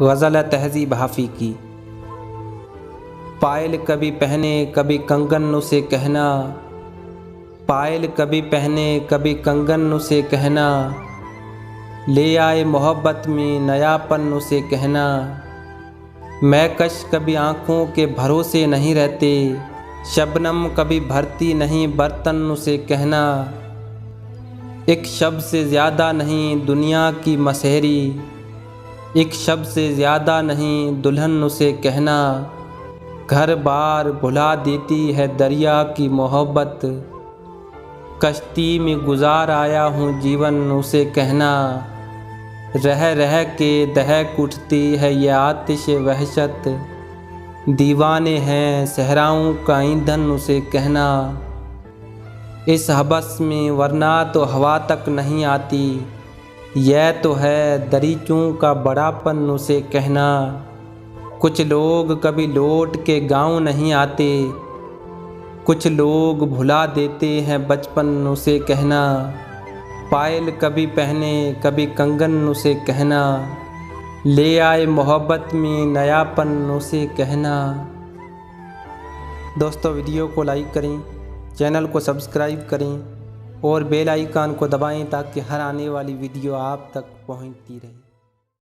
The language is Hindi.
गज़ल तहज़ीब हाफ़ी की। पायल कभी पहने कभी कंगन उसे कहना, पायल कभी पहने कभी कंगन उसे कहना, ले आए मोहब्बत में नयापन उसे कहना। मैं कश कभी आँखों के भरोसे नहीं रहते, शबनम कभी भरती नहीं बर्तन उसे कहना। एक शब्द से ज़्यादा नहीं दुनिया की मसहरी, एक शब्द से ज़्यादा नहीं दुल्हन उसे कहना। घर बार भुला देती है दरिया की मोहब्बत, कश्ती में गुजार आया हूँ जीवन उसे कहना। रह रह के दहक उठती है ये आतिश वहशत, दीवाने हैं सहराओं का ईंधन उसे कहना। इस हबस में वरना तो हवा तक नहीं आती, यह तो है दरीचों का बड़ापन उसे कहना। कुछ लोग कभी लौट के गाँव नहीं आते, कुछ लोग भुला देते हैं बचपन उसे कहना। पायल कभी पहने कभी कंगन उसे कहना, ले आए मोहब्बत में नयापन उसे कहना। दोस्तों, वीडियो को लाइक करें, चैनल को सब्सक्राइब करें और बेल आइकन को दबाएं ताकि हर आने वाली वीडियो आप तक पहुंचती रहे।